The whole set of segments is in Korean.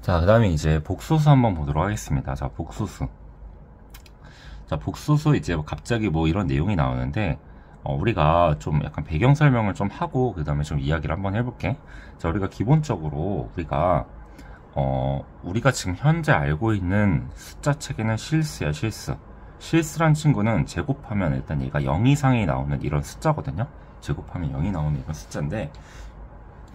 자, 그 다음에 이제 복소수 한번 보도록 하겠습니다. 자, 복소수. 자, 복소수 이제 갑자기 뭐 이런 내용이 나오는데, 우리가 좀 약간 배경 설명을 좀 하고, 그 다음에 좀 이야기를 한번 해볼게. 자, 우리가 기본적으로, 우리가 지금 현재 알고 있는 숫자 체계는 실수야, 실수. 실수란 친구는 제곱하면 일단 얘가 0 이상이 나오는 이런 숫자거든요. 제곱하면 0이 나오는 이런 숫자인데,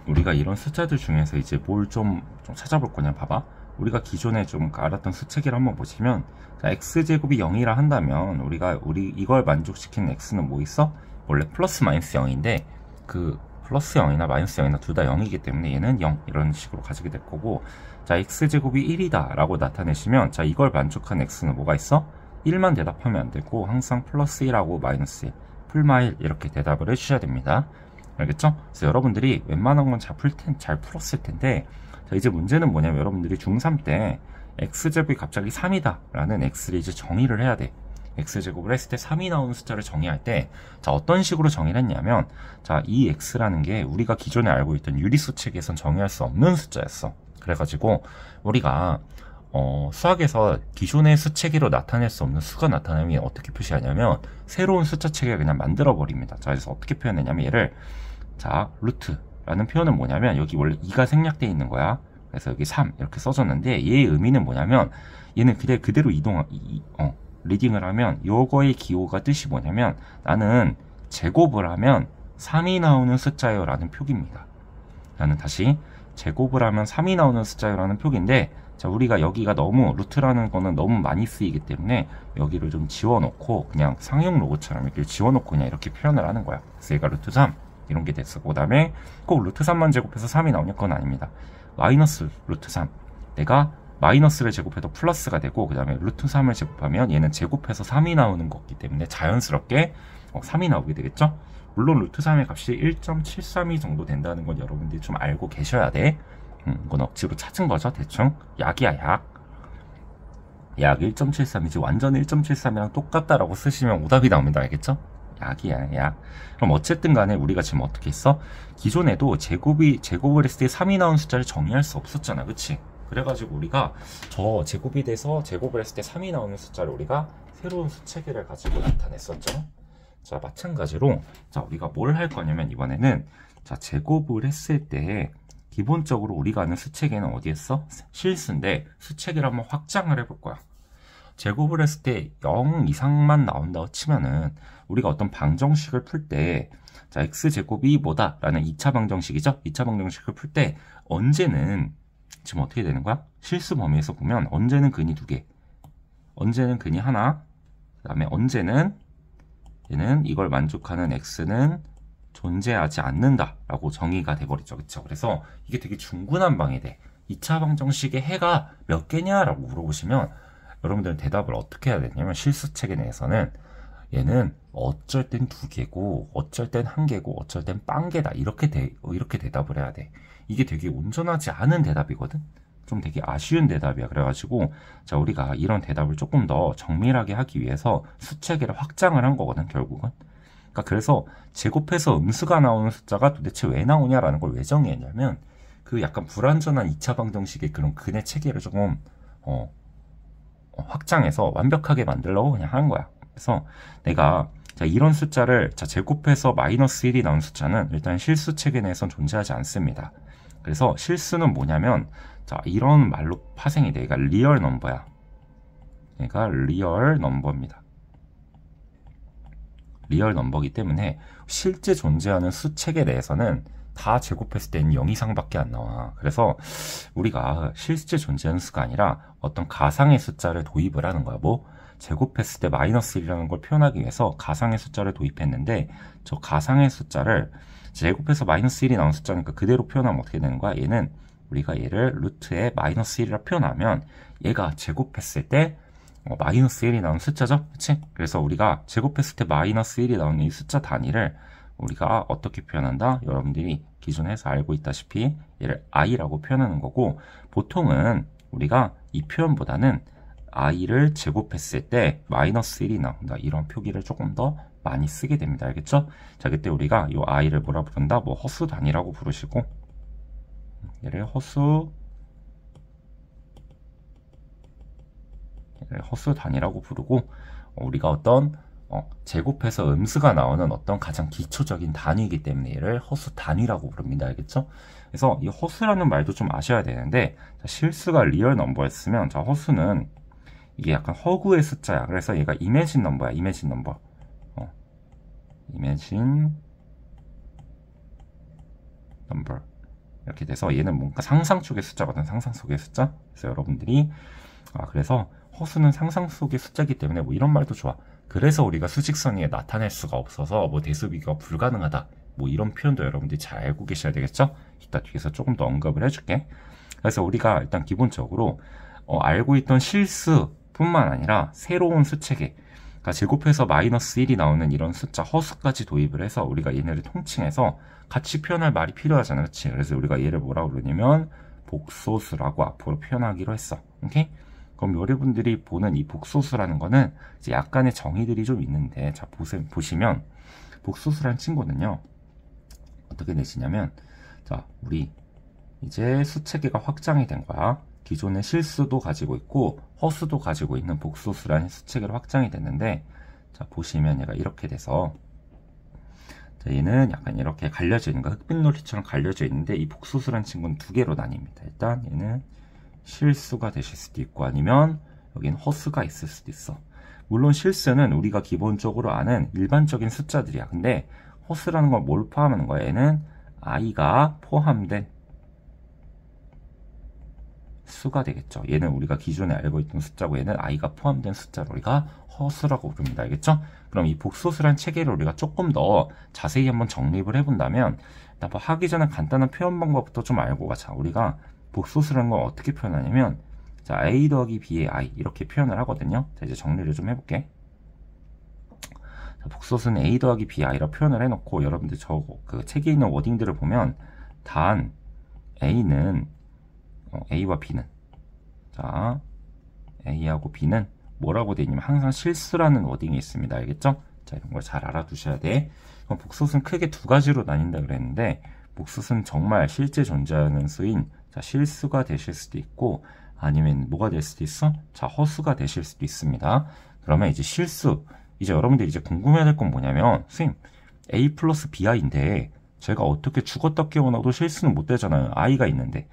우리가 이런 숫자들 중에서 이제 뭘 좀 찾아볼 거냐 봐봐. 우리가 기존에 좀 알았던 수체계를 한번 보시면, 자, x제곱이 0이라 한다면 우리 이걸 만족시키는 x는 뭐 있어? 원래 플러스 마이너스 0인데 그 플러스 0이나 마이너스 0이나 둘 다 0이기 때문에 얘는 0 이런 식으로 가지게 될 거고, 자, x제곱이 1이다 라고 나타내시면, 자, 이걸 만족한 x는 뭐가 있어? 1만 대답하면 안 되고 항상 플러스 1하고 마이너스 1, 풀마 1 이렇게 대답을 해주셔야 됩니다. 알겠죠? 그래서 여러분들이 웬만한 건 잘 풀었을 텐데, 자, 이제 문제는 뭐냐면 여러분들이 중3 때 x제곱이 갑자기 3이다 라는 x를 이제 정의를 해야 돼. x제곱을 했을 때 3이 나오는 숫자를 정의할 때, 자, 어떤 식으로 정의를 했냐면, 자, 이 x라는 게 우리가 기존에 알고 있던 유리수 체계에선 정의할 수 없는 숫자였어. 그래가지고 우리가 수학에서 기존의 수 체계로 나타낼 수 없는 수가 나타나면 어떻게 표시하냐면 새로운 숫자 체계를 그냥 만들어 버립니다. 자, 그래서 어떻게 표현했냐면 얘를, 자, 루트라는 표현은 뭐냐면 여기 원래 2가 생략되어 있는 거야. 그래서 여기 3 이렇게 써줬는데 얘의 의미는 뭐냐면 얘는 그대로 리딩을 하면 요거의 기호가 뜻이 뭐냐면 나는 제곱을 하면 3이 나오는 숫자예요 라는 표기입니다. 나는 다시 제곱을 하면 3이 나오는 숫자예요 라는 표기인데, 자, 우리가 여기가 너무 루트라는 거는 너무 많이 쓰이기 때문에 여기를 좀 지워놓고 그냥 상용 로고처럼 이렇게 지워놓고 그냥 이렇게 표현을 하는 거야. 그래서 얘가 루트 3 이런 게 됐어. 그 다음에 꼭 루트 3만 제곱해서 3이 나오냐? 그건 아닙니다. 마이너스 루트 3, 내가 마이너스를 제곱해도 플러스가 되고, 그 다음에 루트 3을 제곱하면 얘는 제곱해서 3이 나오는 거기 때문에 자연스럽게 3이 나오게 되겠죠? 물론 루트 3의 값이 1.732 정도 된다는 건 여러분들이 좀 알고 계셔야 돼. 이건 억지로 찾은 거죠. 대충 약이야, 약 1.73이지 완전 1.73이랑 똑같다라고 쓰시면 오답이 나옵니다. 알겠죠? 약이야, 약. 그럼 어쨌든 간에 우리가 지금 어떻게 했어? 기존에도 제곱을 했을 때 3이 나온 숫자를 정의할 수 없었잖아. 그치? 그래가지고 우리가 저 제곱이 돼서 제곱을 했을 때 3이 나오는 숫자를 우리가 새로운 수체계를 가지고 나타냈었죠. 자, 마찬가지로, 자, 우리가 뭘 할 거냐면 이번에는, 자, 제곱을 했을 때 기본적으로 우리가 아는 수체계는 어디였어? 실수인데 수체계를 한번 확장을 해볼 거야. 제곱을 했을 때 0 이상만 나온다고 치면은 우리가 어떤 방정식을 풀 때, 자, x제곱이 뭐다 라는 2차 방정식이죠. 2차 방정식을 풀 때 언제는 지금 어떻게 되는 거야? 실수 범위에서 보면 언제는 근이 2개, 언제는 근이 하나, 그 다음에 언제는 얘는 이걸 만족하는 x는 존재하지 않는다 라고 정의가 돼버리죠. 그쵸? 그래서 이게 되게 중구난 방이 돼. 2차 방정식의 해가 몇 개냐 라고 물어보시면 여러분들은 대답을 어떻게 해야 되냐면, 실수체계 내에서는 얘는 어쩔 땐 2개고 어쩔 땐 1개고 어쩔 땐 빵개다 이렇게 대답을 해야 돼. 이게 되게 온전하지 않은 대답이거든. 좀 되게 아쉬운 대답이야. 그래가지고, 자, 우리가 이런 대답을 조금 더 정밀하게 하기 위해서 수체계를 확장을 한 거거든, 결국은. 그러니까 그래서 제곱해서 음수가 나오는 숫자가 도대체 왜 나오냐라는 걸 왜 정의했냐면, 그 약간 불완전한 2차 방정식의 그런 근의 체계를 조금 확장해서 완벽하게 만들려고 그냥 하는 거야. 그래서 내가, 자, 이런 숫자를, 자, 제곱해서 마이너스 1이 나온 숫자는 일단 실수 체계 내에선 존재하지 않습니다. 그래서 실수는 뭐냐면, 자, 이런 말로 파생이 돼. 얘가 리얼 넘버야. 얘가 리얼 넘버입니다. 리얼 넘버이기 때문에 실제 존재하는 수 체계 내에서는 다 제곱했을 때는 0 이상밖에 안 나와. 그래서 우리가 실제 존재하는 수가 아니라 어떤 가상의 숫자를 도입을 하는 거야. 뭐 제곱했을 때 마이너스 1이라는 걸 표현하기 위해서 가상의 숫자를 도입했는데, 저 가상의 숫자를 제곱해서 마이너스 1이 나온 숫자니까 그대로 표현하면 어떻게 되는 거야? 얘는 우리가 얘를 루트에 마이너스 1이라 표현하면 얘가 제곱했을 때 마이너스 1이 나오는 숫자죠? 그치? 그래서 우리가 제곱했을 때 마이너스 1이 나오는 이 숫자 단위를 우리가 어떻게 표현한다? 여러분들이 기존에 해서 알고 있다시피 얘를 i라고 표현하는 거고, 보통은 우리가 이 표현보다는 i를 제곱했을 때 마이너스 1이 나온다 이런 표기를 조금 더 많이 쓰게 됩니다. 알겠죠? 자, 그때 우리가 이 i를 뭐라 부른다? 뭐 허수 단위라고 부르시고, 얘를 허수 허수 단위라고 부르고, 우리가 어떤 제곱해서 음수가 나오는 어떤 가장 기초적인 단위이기 때문에 얘를 허수 단위라고 부릅니다. 알겠죠? 그래서 이 허수라는 말도 좀 아셔야 되는데, 자, 실수가 리얼 넘버였으면, 자, 허수는 이게 약간 허구의 숫자야. 그래서 얘가 이매진 넘버야. 이매진 넘버. 이매진 넘버. 이렇게 돼서 얘는 뭔가 상상 속의 숫자거든. 상상 속의 숫자. 그래서 여러분들이 그래서 허수는 상상 속의 숫자이기 때문에 뭐 이런 말도 좋아. 그래서 우리가 수직선에 나타낼 수가 없어서 뭐 대수비교가 불가능하다. 뭐 이런 표현도 여러분들이 잘 알고 계셔야 되겠죠? 이따 뒤에서 조금 더 언급을 해줄게. 그래서 우리가 일단 기본적으로 알고 있던 실수뿐만 아니라 새로운 수체계, 그러니까 제곱해서 마이너스 1이 나오는 이런 숫자 허수까지 도입을 해서 우리가 얘네를 통칭해서 같이 표현할 말이 필요하잖아. 그치? 그래서 우리가 얘를 뭐라고 그러냐면 복소수라고 앞으로 표현하기로 했어. 오케이? 그럼 여러분들이 보는 이 복소수라는 거는 이제 약간의 정의들이 좀 있는데, 자, 보시면 복소수라는 친구는요, 어떻게 되시냐면, 자, 우리 이제 수체계가 확장이 된 거야. 기존의 실수도 가지고 있고 허수도 가지고 있는 복소수라는 수체계로 확장이 됐는데, 자, 보시면 얘가 이렇게 돼서, 자, 얘는 약간 이렇게 갈려져 있는 거, 흑백놀이처럼 갈려져 있는데, 이 복소수라는 친구는 두 개로 나뉩니다. 일단 얘는 실수가 되실 수도 있고, 아니면 여긴 허수가 있을 수도 있어. 물론 실수는 우리가 기본적으로 아는 일반적인 숫자들이야. 근데 허수라는 건 뭘 포함하는 거야? 얘는 i가 포함된 수가 되겠죠. 얘는 우리가 기존에 알고 있던 숫자고, 얘는 i가 포함된 숫자로 우리가 허수라고 부릅니다. 알겠죠? 그럼 이 복소수란 체계를 우리가 조금 더 자세히 한번 정립을 해본다면, 하기 전에 간단한 표현 방법부터 좀 알고 가자. 우리가 복소수라는 걸 어떻게 표현하냐면, 자, a 더하기 b의 i 이렇게 표현을 하거든요. 자, 이제 정리를 좀 해볼게. 자, 복소수는 a 더하기 bi라고 표현을 해놓고, 여러분들 그 책에 있는 워딩들을 보면 단 a는 a와 b는, 자, a하고 b는 뭐라고 되어 있냐면 항상 실수라는 워딩이 있습니다. 알겠죠? 자, 이런 걸 잘 알아두셔야 돼. 그럼 복소수는 크게 두 가지로 나뉜다 그랬는데, 복소수는 정말 실제 존재하는 수인, 자, 실수가 되실 수도 있고, 아니면 뭐가 될 수도 있어? 자, 허수가 되실 수도 있습니다. 그러면 이제 실수, 이제 여러분들이 이제 궁금해야 될 건 뭐냐면, 선생님, a 플러스 bi인데 제가 어떻게 죽었다 깨어나도 실수는 못 되잖아요. i가 있는데.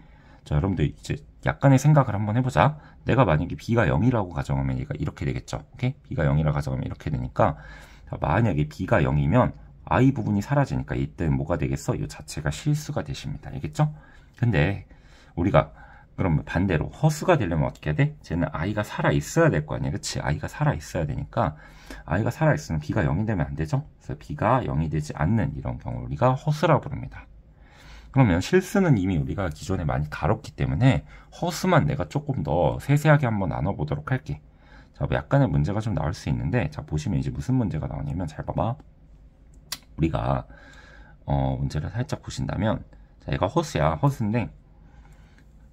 자, 여러분들 이제 약간의 생각을 한번 해보자. 내가 만약에 b가 0이라고 가정하면 얘가 이렇게 되겠죠. 오케이? b가 0이라고 가정하면 이렇게 되니까, 자, 만약에 b가 0이면 i 부분이 사라지니까 이때는 뭐가 되겠어? 이 자체가 실수가 되십니다. 알겠죠? 근데 우리가 그러면 반대로 허수가 되려면 어떻게 해야 돼? 쟤는 i가 살아있어야 될 거 아니야. 그치? i가 살아있어야 되니까, i가 살아있으면 b가 0이 되면 안 되죠? 그래서 b가 0이 되지 않는 이런 경우를 우리가 허수라고 부릅니다. 그러면 실수는 이미 우리가 기존에 많이 다뤘기 때문에 허수만 내가 조금 더 세세하게 한번 나눠보도록 할게. 자, 뭐 약간의 문제가 좀 나올 수 있는데, 자, 보시면 이제 무슨 문제가 나오냐면, 잘 봐봐. 우리가 문제를 살짝 보신다면, 자, 얘가 허수야. 허수인데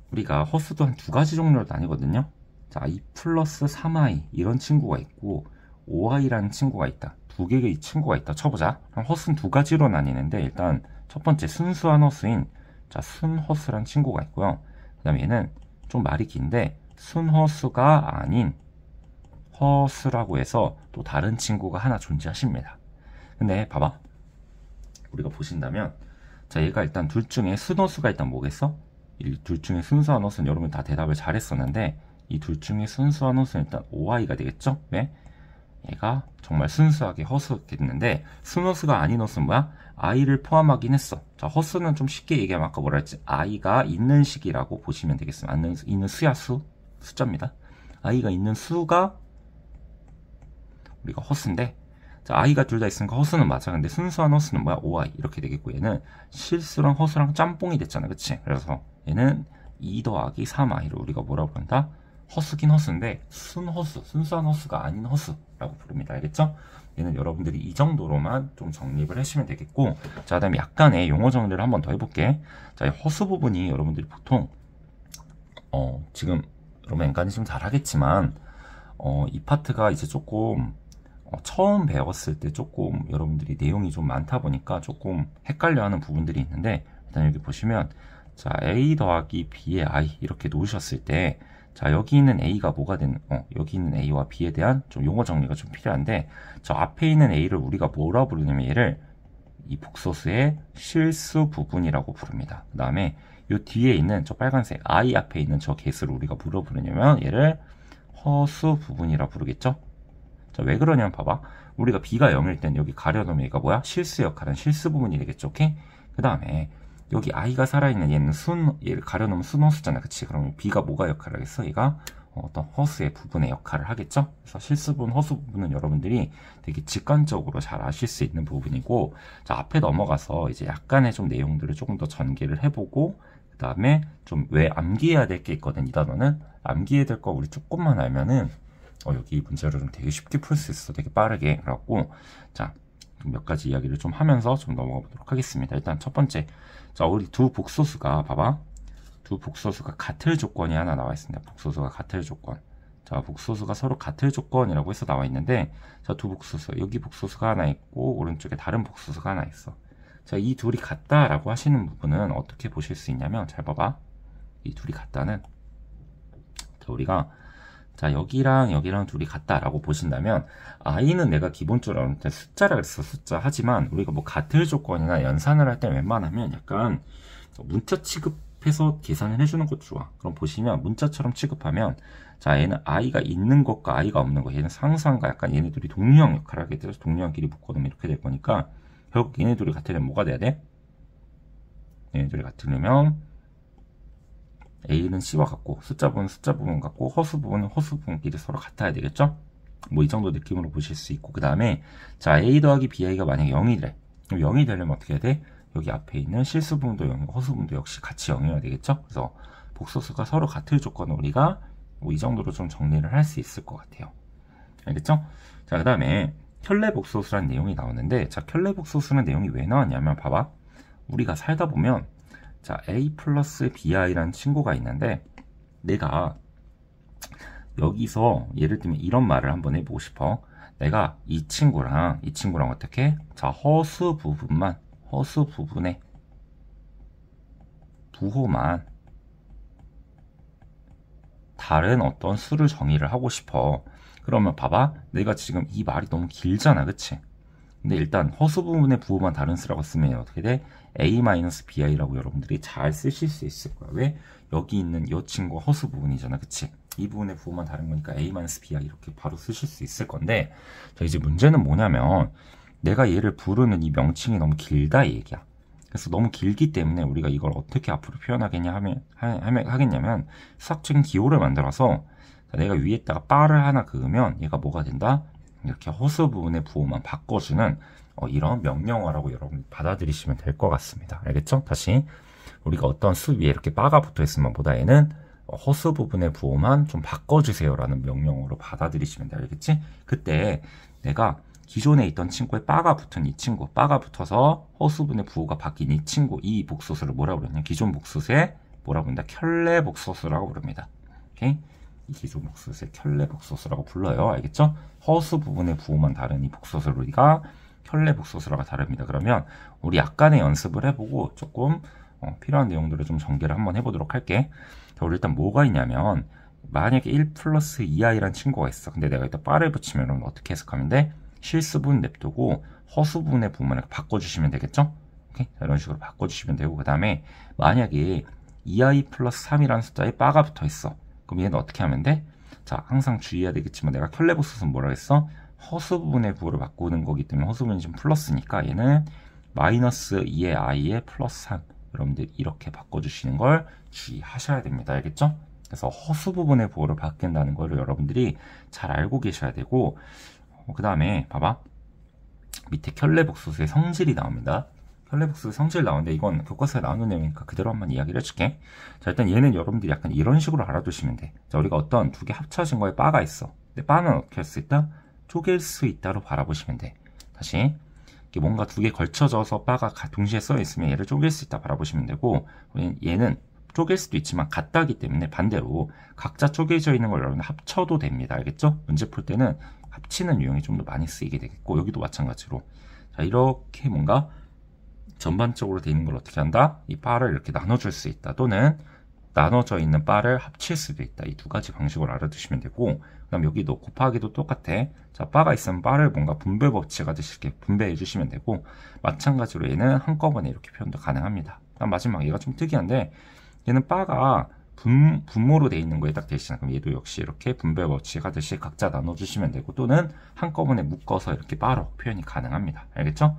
우리가 허수도 한 두 가지 종류로 나뉘거든요. 자, 2 플러스 3i 이런 친구가 있고 5i라는 친구가 있다. 두 개의 이 친구가 있다 쳐보자. 그럼 허수는 두 가지로 나뉘는데, 일단 첫 번째 순수한 허수인, 자, 순허수란 친구가 있고요. 그 다음에 얘는 좀 말이 긴데 순허수가 아닌 허수라고 해서 또 다른 친구가 하나 존재하십니다. 근데 봐봐, 우리가 보신다면, 자, 얘가 일단 둘 중에 순허수가 일단 뭐겠어? 이 둘 중에 순수한 허수는 여러분 다 대답을 잘했었는데, 이 둘 중에 순수한 허수는 일단 5i가 되겠죠? 왜? 얘가 정말 순수하게 허수겠는데, 순허수가 아닌 허수는 뭐야? i를 포함하긴 했어. 자, 허수는 좀 쉽게 얘기하면 아까 뭐라 했지? i가 있는 식이라고 보시면 되겠습니다. 있는 수야, 숫자입니다. i가 있는 수가 우리가 허수인데, 자, i가 둘 다 있으니까 허수는 맞아. 근데 순수한 허수는 뭐야? 5i 이렇게 되겠고, 얘는 실수랑 허수랑 짬뽕이 됐잖아. 그치? 그래서 얘는 2 더하기 3i를 우리가 뭐라고 부른다? 허수긴 허수인데 순허수, 순수한 허수가 아닌 허수라고 부릅니다. 알겠죠? 얘는 여러분들이 이 정도로만 좀 정립을 하시면 되겠고, 자, 그다음에 약간의 용어 정리를 한번 더 해볼게. 자, 이 허수 부분이 여러분들이 보통 지금 여러분 엔간히 좀 잘하겠지만 이 파트가 이제 조금 처음 배웠을 때 조금 여러분들이 내용이 좀 많다 보니까 조금 헷갈려하는 부분들이 있는데, 일단 여기 보시면, 자, a 더하기 b의 i 이렇게 놓으셨을 때, 자, 여기 있는 A가 뭐가 되는, 여기 있는 A와 B에 대한 좀 용어 정리가 좀 필요한데, 저 앞에 있는 A를 우리가 뭐라 부르냐면 얘를 이 복소수의 실수 부분이라고 부릅니다. 그 다음에 요 뒤에 있는 저 빨간색 I 앞에 있는 저 개수를 우리가 뭐라 부르냐면 얘를 허수 부분이라 부르겠죠? 자, 왜 그러냐면 봐봐. 우리가 B가 0일 땐 여기 가려놓으면 얘가 뭐야? 실수 역할은 실수 부분이 되겠죠? 오케이? 그 다음에 여기 I가 살아있는 얘는 얘를 가려놓으면 순허수잖아. 그치? 그럼 B가 뭐가 역할을 하겠어? 얘가 어떤 허수의 부분의 역할을 하겠죠? 그래서 실수 부분, 허수 부분은 여러분들이 되게 직관적으로 잘 아실 수 있는 부분이고, 자, 앞에 넘어가서 이제 약간의 좀 내용들을 조금 더 전개를 해보고, 그 다음에 좀 왜 암기해야 될 게 있거든, 이 단어는. 암기해야 될 거 우리 조금만 알면은, 여기 이 문제를 좀 되게 쉽게 풀 수 있어. 되게 빠르게. 그래갖고, 자, 몇 가지 이야기를 좀 하면서 좀 넘어가 보도록 하겠습니다. 일단 첫 번째. 자, 우리 두 복소수가, 봐봐. 두 복소수가 같을 조건이 하나 나와 있습니다. 복소수가 같을 조건. 자, 복소수가 서로 같을 조건이라고 해서 나와 있는데, 자, 두 복소수. 여기 복소수가 하나 있고, 오른쪽에 다른 복소수가 하나 있어. 자, 이 둘이 같다라고 하시는 부분은 어떻게 보실 수 있냐면, 잘 봐봐. 이 둘이 같다는, 자, 우리가, 자, 여기랑 여기랑 둘이 같다라고 보신다면, i는 내가 기본적으로 알았을 때 숫자라 그랬어, 숫자. 하지만, 우리가 뭐 같을 조건이나 연산을 할 때 웬만하면 약간, 문자 취급해서 계산을 해주는 것도 좋아. 그럼 보시면, 문자처럼 취급하면, 자, 얘는 i가 있는 것과 i가 없는 것, 얘는 상수함과 약간 얘네들이 동류형 역할을 하게 돼서 동류형끼리 묶어놓으면 이렇게 될 거니까, 결국 얘네들이 같으려면 뭐가 돼야 돼? 얘네들이 같으려면, A는 C와 같고, 숫자 부분 같고, 허수 부분은 허수 부분끼리 서로 같아야 되겠죠? 뭐 이 정도 느낌으로 보실 수 있고, 그 다음에, 자, A 더하기 BI가 만약에 0이래. 그럼 0이 되려면 어떻게 해야 돼? 여기 앞에 있는 실수 부분도 0이고, 허수 부분도 역시 같이 0이어야 되겠죠? 그래서, 복소수가 서로 같을 조건을 우리가 뭐 이 정도로 좀 정리를 할 수 있을 것 같아요. 알겠죠? 자, 그 다음에, 켤레복소수라는 내용이 나오는데, 자, 켤레복소수는 내용이 왜 나왔냐면, 봐봐. 우리가 살다 보면, 자, A 플러스 BI라는 친구가 있는데, 내가 여기서 예를 들면 이런 말을 한번 해보고 싶어. 내가 이 친구랑 어떻게? 자, 허수 부분의 부호만 다른 어떤 수를 정의를 하고 싶어. 그러면 봐봐. 내가 지금 이 말이 너무 길잖아. 그치? 근데 일단 허수 부분의 부호만 다른 수라고 쓰면 어떻게 돼? A-BI라고 여러분들이 잘 쓰실 수 있을 거야. 왜? 여기 있는 이 친구 허수 부분이잖아. 그치? 이 부분의 부호만 다른 거니까 A-BI 이렇게 바로 쓰실 수 있을 건데, 자, 이제 문제는 뭐냐면, 내가 얘를 부르는 이 명칭이 너무 길다 이 얘기야. 그래서 너무 길기 때문에 우리가 이걸 어떻게 앞으로 표현하겠냐 하겠냐면, 수학적인 기호를 만들어서, 자, 내가 위에다가 바를 하나 그으면 얘가 뭐가 된다? 이렇게 허수 부분의 부호만 바꿔주는 이런 명령어라고 여러분 받아들이시면 될 것 같습니다. 알겠죠? 다시 우리가 어떤 수 위에 이렇게 바가 붙어 있으면 보다 얘는 허수 부분의 부호만 좀 바꿔주세요라는 명령어로 받아들이시면 돼. 알겠지? 그때 내가 기존에 있던 친구에 바가 붙은 이 친구, 바가 붙어서 허수 부분의 부호가 바뀐 이 친구, 이 복소수를 뭐라고 부르냐? 기존 복소수에 뭐라고 부른다? 켤레 복소수라고 부릅니다. 오케이? 이 기존 복소수의 켤레 복소수라고 불러요. 알겠죠? 허수 부분의 부호만 다른 이 복소수를 우리가 켤레 복소수라고 다릅니다. 그러면 우리 약간의 연습을 해보고 조금 필요한 내용들을 좀 전개를 한번 해보도록 할게. 자, 우리 일단 뭐가 있냐면 만약에 1 플러스 2i라는 친구가 있어. 근데 내가 일단 바를 붙이면 어떻게 해석하면 돼? 실수분 냅두고 허수 부분의 부분을 바꿔주시면 되겠죠? 오케이? 자, 이런 식으로 바꿔주시면 되고, 그 다음에 만약에 2i 플러스 3이라는 숫자에 바가 붙어 있어. 그럼 얘는 어떻게 하면 돼? 자, 항상 주의해야 되겠지만 내가 켤레 복소수는 뭐라 했어? 허수 부분의 부호를 바꾸는 거기 때문에 허수 부분이 지금 플러스니까 얘는 마이너스 2의 i의 플러스 3. 여러분들 이렇게 바꿔주시는 걸 주의하셔야 됩니다. 알겠죠? 그래서 허수 부분의 부호를 바뀐다는 걸 여러분들이 잘 알고 계셔야 되고, 그 다음에 봐봐. 밑에 켤레 복소수의 성질이 나옵니다. 켤레 복소수의 성질 나오는데 이건 교과서에 나오는 내용이니까 그대로 한번 이야기를 해줄게. 자, 일단 얘는 여러분들이 약간 이런 식으로 알아두시면 돼. 자, 우리가 어떤 두 개 합쳐진 거에 바가 있어. 근데 바는 어떻게 할 수 있다? 쪼갤 수 있다로 바라보시면 돼. 다시 뭔가 두 개 걸쳐져서 바가 동시에 써 있으면 얘를 쪼갤 수 있다 바라보시면 되고, 얘는 쪼갤 수도 있지만 같다기 때문에 반대로 각자 쪼개져 있는 걸 여러분 합쳐도 됩니다. 알겠죠? 문제 풀 때는 합치는 유형이 좀 더 많이 쓰이게 되겠고, 여기도 마찬가지로 자, 이렇게 뭔가 전반적으로 되어 있는 걸 어떻게 한다? 이 바를 이렇게 나눠줄 수 있다. 또는 나눠져 있는 바를 합칠 수도 있다. 이 두 가지 방식으로 알아두시면 되고, 그 다음 여기도 곱하기도 똑같아. 자, 바가 있으면 바를 뭔가 분배 법칙 하듯이 이렇게 분배해 주시면 되고, 마찬가지로 얘는 한꺼번에 이렇게 표현도 가능합니다. 그다음 마지막 얘가 좀 특이한데, 얘는 바가 분모로 돼 있는 거에 딱 되시잖아요. 그럼 얘도 역시 이렇게 분배 법칙 하듯이 각자 나눠주시면 되고, 또는 한꺼번에 묶어서 이렇게 바로 표현이 가능합니다. 알겠죠?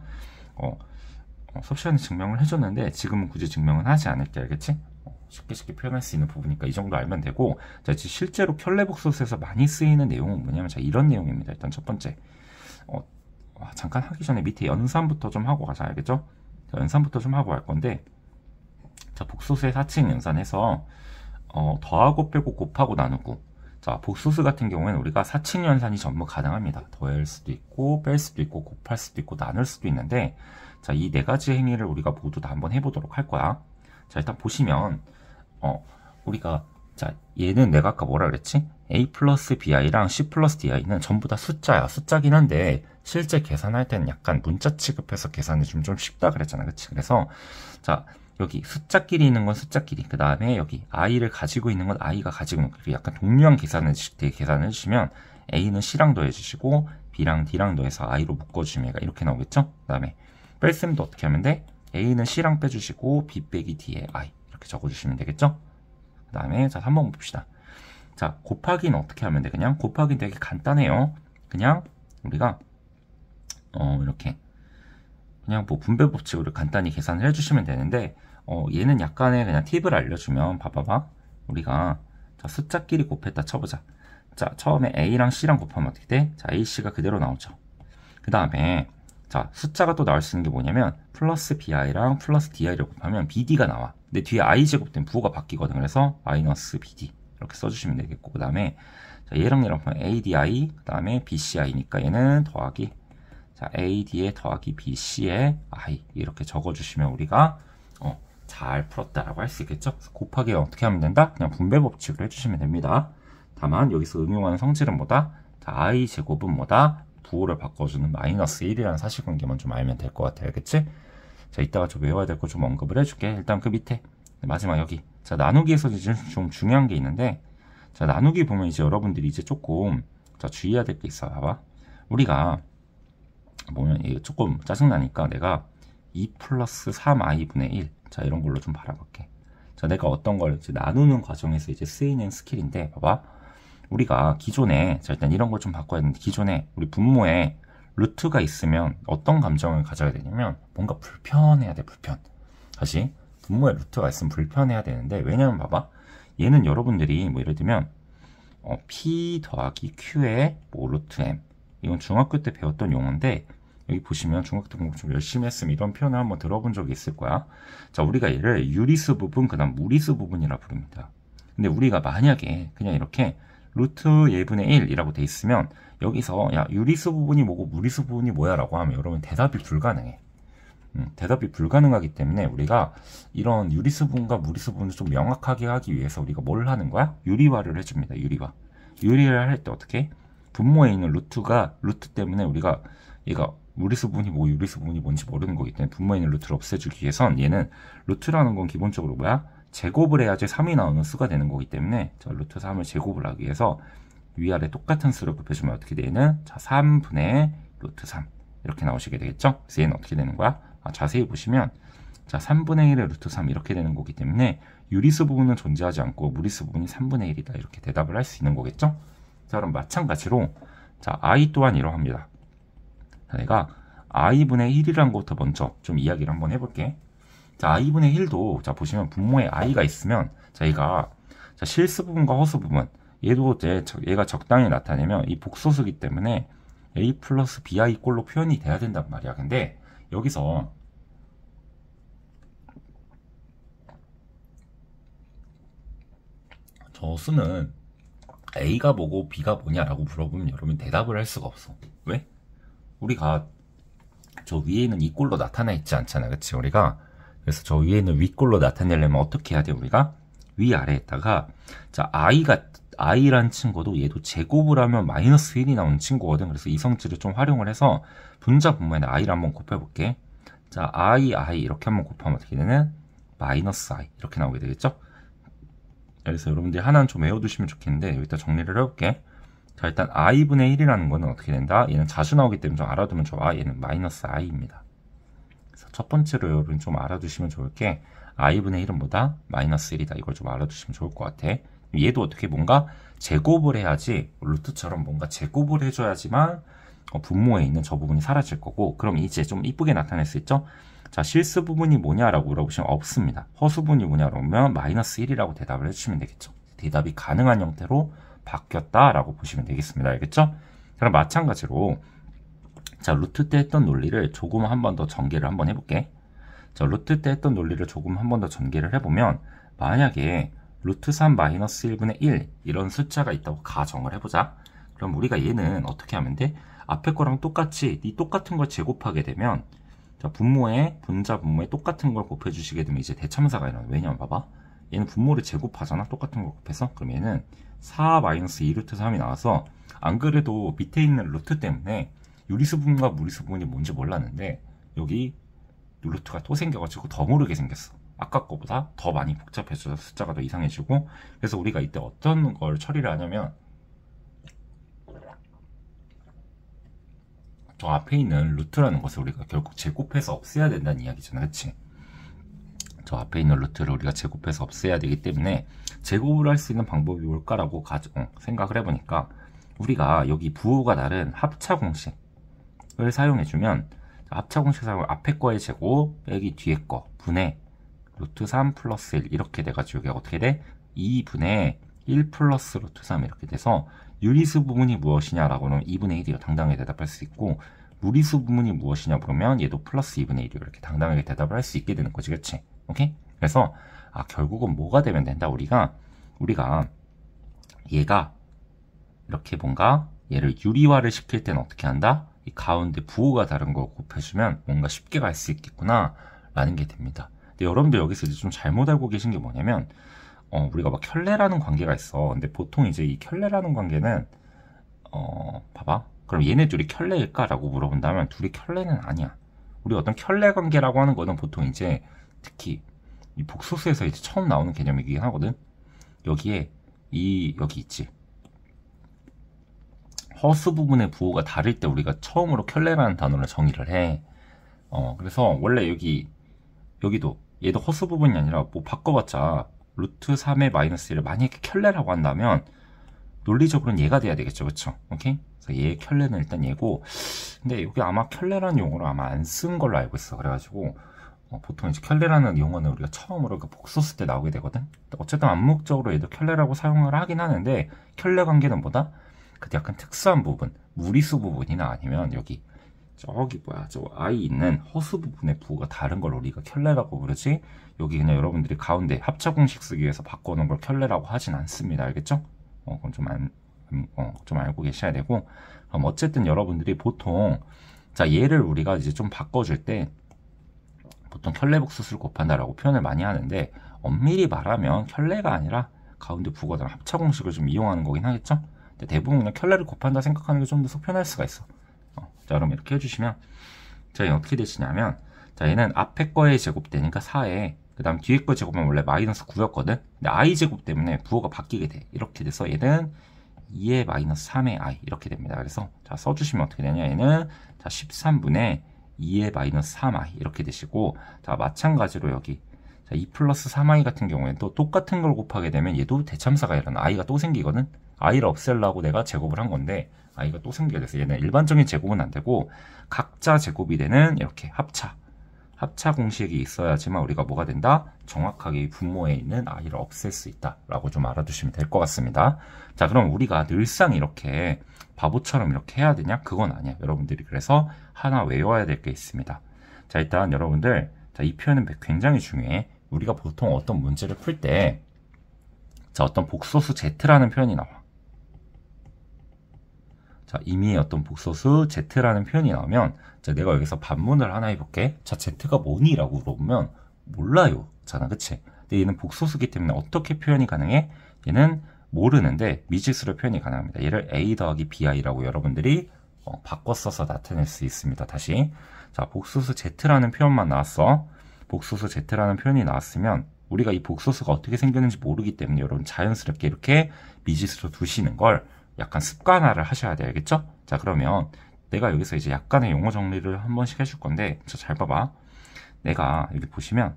수업 시간에 증명을 해줬는데 지금은 굳이 증명은 하지 않을게. 알겠지? 쉽게 표현할 수 있는 부분이니까 이 정도 알면 되고, 자, 실제로 켤레복소스에서 많이 쓰이는 내용은 뭐냐면 자, 이런 내용입니다. 일단 첫 번째, 잠깐 하기 전에 밑에 연산부터 좀 하고 가자. 알겠죠? 자, 연산부터 좀 하고 갈 건데, 자, 복소수의 4층 연산해서 더하고 빼고 곱하고 나누고, 자, 복소수 같은 경우에는 우리가 4층 연산이 전부 가능합니다. 더할 수도 있고 뺄 수도 있고 곱할 수도 있고 나눌 수도 있는데, 자, 이 네 가지 행위를 우리가 모두 다 한번 해보도록 할 거야. 자, 일단 보시면 우리가, 자, 얘는 내가 아까 뭐라 그랬지? a 플러스 bi랑 c 플러스 di는 전부 다 숫자야. 숫자긴 한데 실제 계산할 때는 약간 문자 취급해서 계산이 좀 쉽다 그랬잖아. 그치? 그래서 자, 여기 숫자끼리 있는 건 숫자끼리, 그 다음에 여기 i를 가지고 있는 건 i가 가지고 있는 거, 약간 동류한 계산을 해주시면 a는 c랑 더해주시고 b랑 d랑 더해서 i로 묶어주시면 얘가 이렇게 나오겠죠? 그 다음에 뺄셈도 어떻게 하면 돼? a는 c랑 빼주시고 b 빼기 d에 i 이렇게 적어주시면 되겠죠? 그 다음에 자, 한번 봅시다. 자, 곱하기는 어떻게 하면 돼? 그냥 곱하기는 되게 간단해요. 그냥 우리가 이렇게 그냥 뭐 분배 법칙으로 간단히 계산을 해주시면 되는데, 얘는 약간의 그냥 팁을 알려주면, 봐봐봐. 우리가 자, 숫자끼리 곱했다 쳐보자. 자, 처음에 a랑 c랑 곱하면 어떻게 돼? 자, ac가 그대로 나오죠. 그 다음에 자, 숫자가 또 나올 수 있는 게 뭐냐면 플러스 bi랑 플러스 di를 곱하면 bd가 나와. 근데 뒤에 i 제곱된 부호가 바뀌거든. 그래서 마이너스 bd 이렇게 써주시면 되겠고, 그 다음에 얘랑 얘랑 보면 adi, 그 다음에 bci니까 얘는 더하기, 자, ad에 더하기 bc에 i 이렇게 적어주시면 우리가 잘 풀었다라고 할 수 있겠죠. 그래서 곱하기 어떻게 하면 된다? 그냥 분배 법칙으로 해주시면 됩니다. 다만 여기서 응용하는 성질은 뭐다? 자, i 제곱은 뭐다? 부호를 바꿔주는 마이너스 1이라는 사실관계만 좀 알면 될 것 같아요. 알겠지? 자, 이따가 좀 외워야 될 거 좀 언급을 해줄게. 일단 그 밑에 마지막 여기, 자, 나누기에서 이제 좀 중요한 게 있는데, 자, 나누기 보면 이제 여러분들이 이제 조금 자, 주의해야 될 게 있어. 봐봐. 우리가 보면 이게 조금 짜증나니까 내가 2 플러스 3i분의 1, 자, 이런 걸로 좀 바라볼게. 자, 내가 어떤 걸 이제 나누는 과정에서 이제 쓰이는 스킬인데, 봐봐. 우리가 기존에, 자, 일단 이런 걸 좀 바꿔야 되는데, 기존에 우리 분모에 루트가 있으면 어떤 감정을 가져야 되냐면 뭔가 불편해야 돼. 불편. 다시 분모에 루트가 있으면 불편해야 되는데, 왜냐면 봐봐, 얘는 여러분들이 뭐 예를 들면 p 더하기 q의 뭐 루트 m, 이건 중학교 때 배웠던 용어인데, 여기 보시면 중학교 때 공부 좀 열심히 했으면 이런 표현을 한번 들어본 적이 있을 거야. 자, 우리가 얘를 유리수 부분, 그 다음 무리수 부분이라 부릅니다. 근데 우리가 만약에 그냥 이렇게 루트 예분의 1이라고 돼 있으면 여기서 야, 유리수 부분이 뭐고 무리수 부분이 뭐야 라고 하면 여러분 대답이 불가능해. 대답이 불가능하기 때문에 우리가 이런 유리수 부분과 무리수 부분을 좀 명확하게 하기 위해서 우리가 뭘 하는 거야? 유리화를 해줍니다. 유리화. 유리화를 할 때 어떻게? 분모에 있는 루트 때문에 우리가 얘가 무리수 부분이 뭐 유리수 부분이 뭔지 모르는 거기 때문에 분모에 있는 루트를 없애주기 위해선 얘는 루트라는 건 기본적으로 뭐야? 제곱을 해야지 3이 나오는 수가 되는 거기 때문에 자, 루트 3을 제곱을 하기 위해서 위아래 똑같은 수를 곱해주면 어떻게 되는? 자, 3분의 루트 3 이렇게 나오시게 되겠죠? 그래서 얘는 어떻게 되는 거야? 자세히 보시면 자, 3분의 1의 루트 3 이렇게 되는 거기 때문에 유리수 부분은 존재하지 않고 무리수 부분이 3분의 1이다 이렇게 대답을 할 수 있는 거겠죠? 자, 그럼 마찬가지로 자, i 또한 이러합니다. 자, 내가 i분의 1이라는 것부터 먼저 좀 이야기를 한번 해볼게. 자, i분의 1도 자, 보시면 분모에 i가 있으면 자, 얘가 자, 실수 부분과 허수 부분, 얘도 이제 얘가 적당히 나타내면 이 복소수기 때문에 a 플러스 bi 꼴로 표현이 돼야 된단 말이야. 근데 여기서 저 수는 a가 뭐고 b가 뭐냐라고 물어보면 여러분 대답을 할 수가 없어. 왜? 우리가 저 위에 있는 이 꼴로 나타나 있지 않잖아. 그치? 우리가 그래서 저 위에 있는 윗꼴로 나타내려면 어떻게 해야 돼? 우리가 위아래에다가 자, i란 친구도 얘도 제곱을 하면 마이너스 1이 나오는 친구거든. 그래서 이 성질을 좀 활용을 해서 분자 분모에는 i를 한번 곱해볼게. 자, i 이렇게 한번 곱하면 어떻게 되는? 마이너스 i 이렇게 나오게 되겠죠? 그래서 여러분들이 하나는 좀 외워두시면 좋겠는데 여기다 정리를 해볼게. 자, 일단 i분의 1이라는 거는 어떻게 된다? 얘는 자주 나오기 때문에 좀 알아두면 좋아. 얘는 마이너스 i입니다. 그래서 첫 번째로 여러분 좀 알아두시면 좋을 게 i분의 1은 뭐다? 마이너스 1이다. 이걸 좀 알아두시면 좋을 것 같아. 얘도 어떻게 뭔가 제곱을 해야지, 루트처럼 뭔가 제곱을 해줘야지만 분모에 있는 저 부분이 사라질 거고, 그럼 이제 좀 이쁘게 나타낼 수 있죠? 자, 실수 부분이 뭐냐라고 물어보시면 없습니다. 허수 부분이 뭐냐라고 하면 마이너스 1이라고 대답을 해주시면 되겠죠. 대답이 가능한 형태로 바뀌었다라고 보시면 되겠습니다. 알겠죠? 그럼 마찬가지로 자, 루트 때 했던 논리를 조금 한 번 더 전개를 한번 해볼게. 자, 루트 때 했던 논리를 조금 한 번 더 전개를 해보면 만약에 루트 3 마이너스 1분의 1 이런 숫자가 있다고 가정을 해보자. 그럼 우리가 얘는 어떻게 하면 돼? 앞에 거랑 똑같이 이 똑같은 걸 제곱하게 되면 자, 분모에 분자 분모에 똑같은 걸 곱해주시게 되면 이제 대참사가 일어나. 왜냐면 봐봐. 얘는 분모를 제곱하잖아. 똑같은 걸 곱해서. 그럼 얘는 4 마이너스 2 루트 3이 나와서 안 그래도 밑에 있는 루트 때문에 유리수 부분과 무리수 부분이 뭔지 몰랐는데 여기 루트가 또 생겨가지고 더 모르게 생겼어. 아까 거보다 더 많이 복잡해져서 숫자가 더 이상해지고, 그래서 우리가 이때 어떤 걸 처리를 하냐면 저 앞에 있는 루트라는 것을 우리가 결국 제곱해서 없애야 된다는 이야기잖아. 그치? 저 앞에 있는 루트를 우리가 제곱해서 없애야 되기 때문에 제곱을 할 수 있는 방법이 뭘까라고 생각을 해보니까 우리가 여기 부호가 다른 합차 공식을 사용해주면, 합차 공식 사용을 앞에 거의 제곱 빼기 뒤에 거 분의 루트 3 플러스 1 이렇게 돼가지고 여기가 어떻게 돼? 2분의 1 플러스 루트 3 이렇게 돼서 유리수 부분이 무엇이냐라고 하면 2분의 1이요. 당당하게 대답할 수 있고, 무리수 부분이 무엇이냐 그러면 얘도 플러스 2분의 1이요. 이렇게 당당하게 대답을 할 수 있게 되는 거지. 그치? 오케이? 그래서 결국은 뭐가 되면 된다? 우리가 얘가 이렇게 뭔가 얘를 유리화를 시킬 때는 어떻게 한다? 이 가운데 부호가 다른 거 곱해주면 뭔가 쉽게 갈 수 있겠구나 라는 게 됩니다. 근데 여러분들 여기서 이제 좀 잘못 알고 계신 게 뭐냐면 우리가 막 켤레라는 관계가 있어. 근데 보통 이제 이 켤레라는 관계는 봐봐. 그럼 얘네 둘이 켤레일까? 라고 물어본다면 둘이 켤레는 아니야. 우리 어떤 켤레 관계라고 하는 거는 보통 이제 특히 이 복소수에서 이제 처음 나오는 개념이긴 하거든. 여기에 여기 있지. 허수 부분의 부호가 다를 때 우리가 처음으로 켤레라는 단어를 정의를 해. 그래서 원래 여기도 얘도 허수 부분이 아니라 뭐 바꿔봤자 루트 3의 마이너스 1을 만약에 켤레라고 한다면 논리적으로는 얘가 돼야 되겠죠. 그쵸? 오케이? 그래서 얘의 켤레는 일단 얘고, 근데 여기 아마 켤레라는 용어를 아마 안 쓴 걸로 알고 있어. 그래가지고 보통 이제 켤레라는 용어는 우리가 처음으로 그 복소수 때 나오게 되거든. 어쨌든 암묵적으로 얘도 켤레라고 사용을 하긴 하는데, 켤레 관계는 뭐다? 그 약간 특수한 부분, 무리수 부분이나 아니면 여기 저기 저 i 있는 허수 부분의 부호가 다른 걸 우리가 켤레라고 부르지, 여기 그냥 여러분들이 가운데 합차 공식 쓰기 위해서 바꿔놓은 걸 켤레라고 하진 않습니다. 알겠죠? 그건 좀 알고 계셔야 되고, 그럼 어쨌든 여러분들이 보통 자 얘를 우리가 이제 좀 바꿔줄 때 보통 켤레 복수수를 곱한다라고 표현을 많이 하는데, 엄밀히 말하면 켤레가 아니라 가운데 부호가 다른 합차 공식을 좀 이용하는 거긴 하겠죠? 근데 대부분 그냥 켤레를 곱한다 생각하는 게 좀 더 속편할 수가 있어. 자, 그럼 이렇게 해주시면 자, 얘는 어떻게 되시냐면, 자, 얘는 앞에 거의 제곱되니까 4에 그 다음 뒤에 거 제곱하면 원래 마이너스 9였거든. 근데 i 제곱 때문에 부호가 바뀌게 돼. 이렇게 돼서 얘는 2의 마이너스 3의 i 이렇게 됩니다. 그래서 자, 써주시면 어떻게 되냐, 얘는 자 13분의 2의 마이너스 3i 이렇게 되시고, 자 마찬가지로 여기 자, 2 플러스 3i 같은 경우에는 또 똑같은 걸 곱하게 되면 얘도 대참사가 일어나. i가 또 생기거든. i를 없애려고 내가 제곱을 한 건데 i가 또 생기게 돼서 얘는 일반적인 제곱은 안 되고 각자 제곱이 되는 이렇게 합차 공식이 있어야지만 우리가 뭐가 된다? 정확하게 분모에 있는 i를 없앨 수 있다 라고 좀 알아두시면 될 것 같습니다. 자, 그럼 우리가 늘상 이렇게 바보처럼 이렇게 해야 되냐? 그건 아니야. 여러분들이 그래서 하나 외워야 될 게 있습니다. 자, 일단 여러분들, 자, 이 표현은 굉장히 중요해. 우리가 보통 어떤 문제를 풀 때 자, 어떤 복소수 z라는 표현이 나와. 자, 이미 어떤 복소수 z라는 표현이 나오면, 자, 내가 여기서 반문을 하나 해볼게. 자, z가 뭐니? 라고 물어보면 몰라요 잖아. 그치? 근데 얘는 복소수기 때문에 어떻게 표현이 가능해? 얘는 모르는데 미지수로 표현이 가능합니다. 얘를 a 더하기 bi라고 여러분들이 바꿔 써서 나타낼 수 있습니다. 다시, 자, 복소수 z라는 표현만 나왔어. 복소수 z라는 표현이 나왔으면 우리가 이 복소수가 어떻게 생겼는지 모르기 때문에 여러분 자연스럽게 이렇게 미지수로 두시는 걸 약간 습관화를 하셔야 돼요. 알겠죠? 자, 그러면 내가 여기서 이제 약간의 용어 정리를 한 번씩 해줄 건데, 잘 봐봐. 내가 여기 보시면,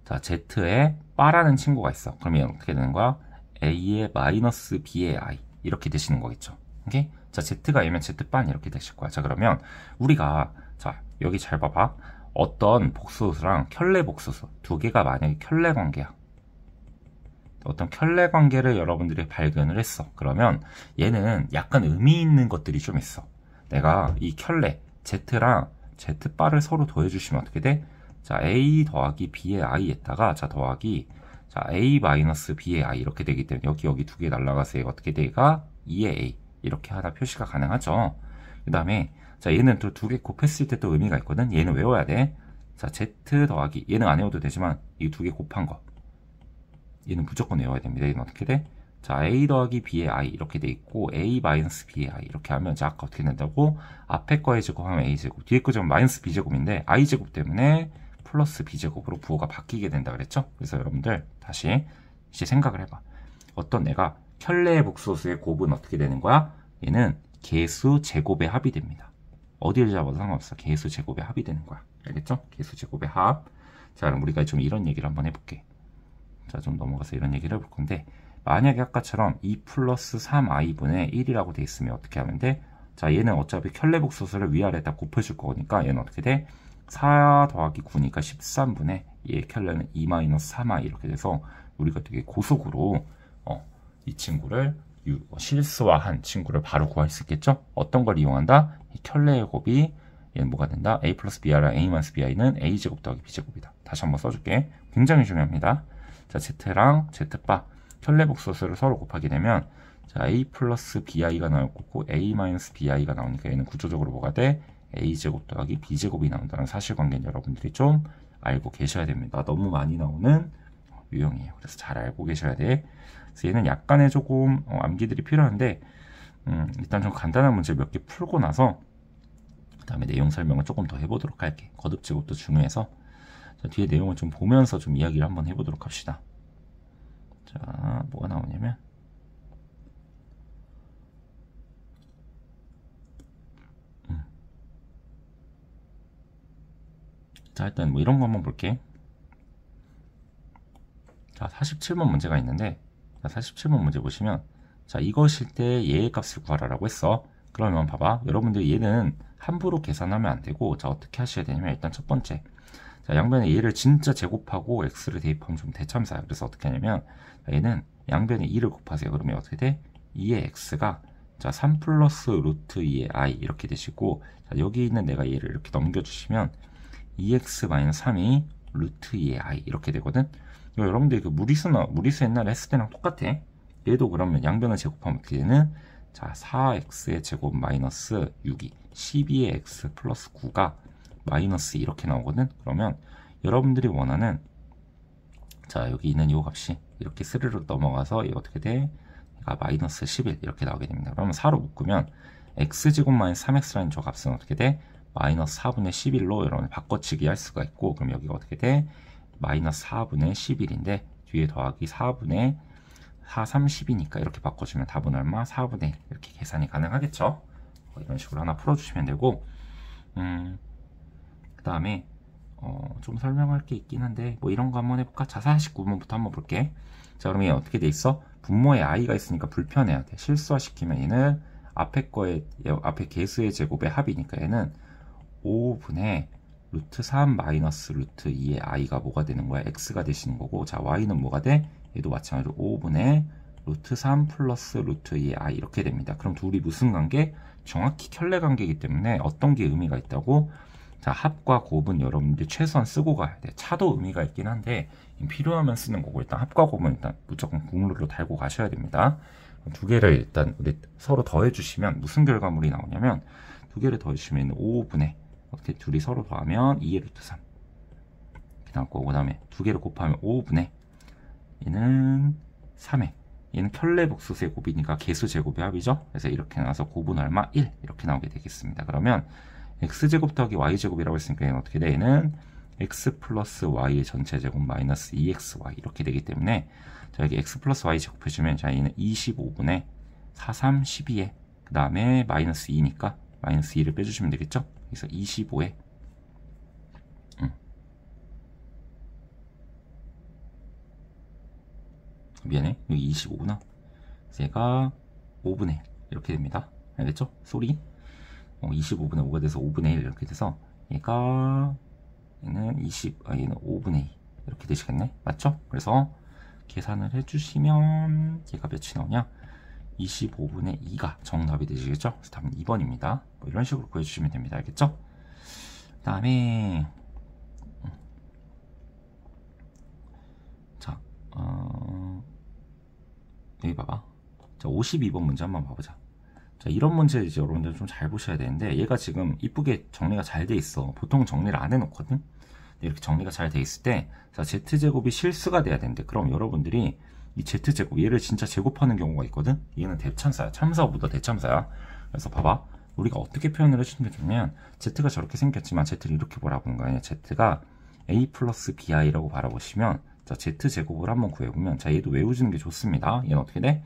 자, Z에 바라는 친구가 있어. 그러면 어떻게 되는 거야? A의 마이너스 B의 I. 이렇게 되시는 거겠죠. 오케이? 자, Z가 A면 Z반 이렇게 되실 거야. 자, 그러면 우리가, 자, 여기 잘 봐봐. 어떤 복소수랑 켤레 복소수 두 개가 만약에 켤레 관계야. 어떤 켤레 관계를 여러분들이 발견을 했어. 그러면 얘는 약간 의미 있는 것들이 좀 있어. 내가 이 켤레 Z랑 Z바를 서로 더해주시면 어떻게 돼? 자, A 더하기 B의 I에다가 자 더하기 자 A 마이너스 B의 I 이렇게 되기 때문에 여기 두 개 날라가서 얘가 어떻게 돼가 2의 A 이렇게 하나 표시가 가능하죠. 그 다음에 자 얘는 또 두 개 곱했을 때 또 의미가 있거든. 얘는 외워야 돼. 자 Z 더하기 얘는 안 외워도 되지만 이 두 개 곱한 거 얘는 무조건 외워야 됩니다. 얘는 어떻게 돼? 자 A 더하기 B의 I 이렇게 돼 있고 A 마이너스 B의 I 이렇게 하면 자 아까 어떻게 된다고? 앞에 거의 제곱하면 A제곱 뒤에 거 제곱 마이너스 B제곱인데 I제곱 때문에 플러스 B제곱으로 부호가 바뀌게 된다 그랬죠? 그래서 여러분들 다시 이제 생각을 해봐. 어떤 내가 켤레의 복소수의 곱은 어떻게 되는 거야? 얘는 개수 제곱의 합이 됩니다. 어디를 잡아도 상관없어. 개수 제곱의 합이 되는 거야. 알겠죠? 개수 제곱의 합. 자, 그럼 우리가 좀 이런 얘기를 한번 해볼게. 자, 좀 넘어가서 이런 얘기를 해볼 건데, 만약에 아까처럼 2 플러스 3i분의 1이라고 돼 있으면 어떻게 하면 돼? 자, 얘는 어차피 켤레 복소수를 위아래 딱 곱해줄 거니까 얘는 어떻게 돼? 4 더하기 9니까 13분의 얘 켤레는 2 마이너스 3i 이렇게 돼서 우리가 되게 고속으로 이 친구를 실수화한 친구를 바로 구할 수 있겠죠? 어떤 걸 이용한다? 이 켤레의 곱이 얘는 뭐가 된다? a 플러스 br랑 a 마이너스 bi는 a제곱 더하기 b제곱이다. 다시 한번 써줄게. 굉장히 중요합니다. 자, z랑 z바 켤레 복소수를 서로 곱하게 되면 자, a 플러스 bi가 나올 거고 a 마이너스 bi가 나오니까 얘는 구조적으로 뭐가 돼? a제곱 더하기 b제곱이 나온다는 사실관계는 여러분들이 좀 알고 계셔야 됩니다. 너무 많이 나오는 유형이에요. 그래서 잘 알고 계셔야 돼. 그래서 얘는 약간의 조금 암기들이 필요한데 일단 좀 간단한 문제 몇 개 풀고 나서 그 다음에 내용 설명을 조금 더 해보도록 할게. 거듭제곱도 중요해서 자, 뒤에 내용을 좀 보면서 좀 이야기를 한번 해보도록 합시다. 자, 뭐가 나오냐면 자, 일단 뭐 이런 거 한번 볼게. 자, 47번 문제가 있는데 자, 47번 문제 보시면 자, 이것일 때 얘의 값을 구하라라고 했어. 그러면 봐봐. 여러분들 얘는 함부로 계산하면 안 되고 자, 어떻게 하셔야 되냐면 일단 첫 번째 자, 양변에 얘를 진짜 제곱하고 x를 대입하면 좀 대참사야. 그래서 어떻게 하냐면 자, 얘는 양변에 2를 곱하세요. 그러면 어떻게 돼? 2의 x가 자, 3 플러스 루트 2의 i 이렇게 되시고 자, 여기 있는 내가 얘를 이렇게 넘겨주시면 2x-3이 루트 2의 i 이렇게 되거든. 여러분들 그 무리수 옛날에 했을 때랑 똑같아. 얘도 그러면 양변을 제곱하면 어떻게 되는? 자, 4x의 제곱 마이너스 6이 12의 x 플러스 9가 마이너스 이렇게 나오거든. 그러면 여러분들이 원하는 자, 여기 있는 이 값이 이렇게 스르륵 넘어가서 이거 어떻게 돼? 얘가 마이너스 11 이렇게 나오게 됩니다. 그러면 4로 묶으면 x제곱 마이너스 3x라는 저 값은 어떻게 돼? 마이너스 4분의 11로 여러분 바꿔치기 할 수가 있고 그럼 여기가 어떻게 돼? 마이너스 4분의 11인데 뒤에 더하기 4분의 4, 30이니까 이렇게 바꿔주면 답은 얼마? 4분의 1 이렇게 계산이 가능하겠죠? 이런 식으로 하나 풀어주시면 되고 그 다음에 좀 설명할 게 있긴 한데 뭐 이런 거 한번 해볼까? 자, 49번부터 한번 볼게. 자, 그럼 얘 어떻게 돼 있어? 분모에 i가 있으니까 불편해야 돼. 실수화시키면 얘는 앞에 개수의 제곱의 합이니까 얘는 5분의 루트 3 마이너스 루트 2의 i가 뭐가 되는 거야? x가 되시는 거고 자, y는 뭐가 돼? 얘도 마찬가지로 5분의 루트 3 플러스 루트 2의 i 이렇게 됩니다. 그럼 둘이 무슨 관계? 정확히 켤레 관계이기 때문에 어떤 게 의미가 있다고? 자, 합과 곱은 여러분들이 최소한 쓰고 가야 돼. 차도 의미가 있긴 한데 필요하면 쓰는 거고 일단 합과 곱은 일단 무조건 국룰로 달고 가셔야 됩니다. 두 개를 일단 서로 더해주시면 무슨 결과물이 나오냐면 두 개를 더해주시면 5분의 어떻게 둘이 서로 더하면 2의 루트 3 이렇게 나올 거고 그 다음에 두 개를 곱하면 5분의 얘는 3회 얘는 켤레 복소수의 곱이니까 개수 제곱의 합이죠. 그래서 이렇게 나와서 곱은 얼마? 1 이렇게 나오게 되겠습니다. 그러면 x제곱 더하기 y제곱이라고 했으니까 얘는 어떻게 돼? 얘는 x 플러스 y의 전체 제곱 마이너스 2xy 이렇게 되기 때문에 자, 여기 x 플러스 y 제곱해주면 자, 얘는 25분의 4, 3, 12에 그 다음에 마이너스 2니까 마이너스 2를 빼주시면 되겠죠? 그래서 25에 미안해, 여기 25구나. 얘가 5분의 1 이렇게 됩니다. 알겠죠? 소리 25분의 5가 돼서 5분의 1 이렇게 돼서 얘는 5분의 2 이렇게 되시겠네. 맞죠? 그래서 계산을 해주시면 얘가 몇이 나오냐? 25분의 2가 정답이 되시겠죠? 그래서 답은 2번입니다. 뭐 이런 식으로 구해주시면 됩니다. 알겠죠? 그 다음에 자, 여기 봐봐. 자, 52번 문제 한번 봐보자. 자, 이런 문제 이제 여러분들 좀 잘 보셔야 되는데 얘가 지금 이쁘게 정리가 잘 돼 있어. 보통 정리를 안 해놓거든. 이렇게 정리가 잘 돼 있을 때 자, z제곱이 실수가 돼야 되는데 그럼 여러분들이 이 z제곱 얘를 진짜 제곱하는 경우가 있거든. 얘는 대참사야. 참사보다 대참사야. 그래서 봐봐. 우리가 어떻게 표현을 해주는 게 좋냐면 z가 저렇게 생겼지만 z를 이렇게 바라보는 거 아니야. z가 a 플러스 bi라고 바라보시면 자, z제곱을 한번 구해보면 자, 얘도 외워주는 게 좋습니다. 얘는 어떻게 돼?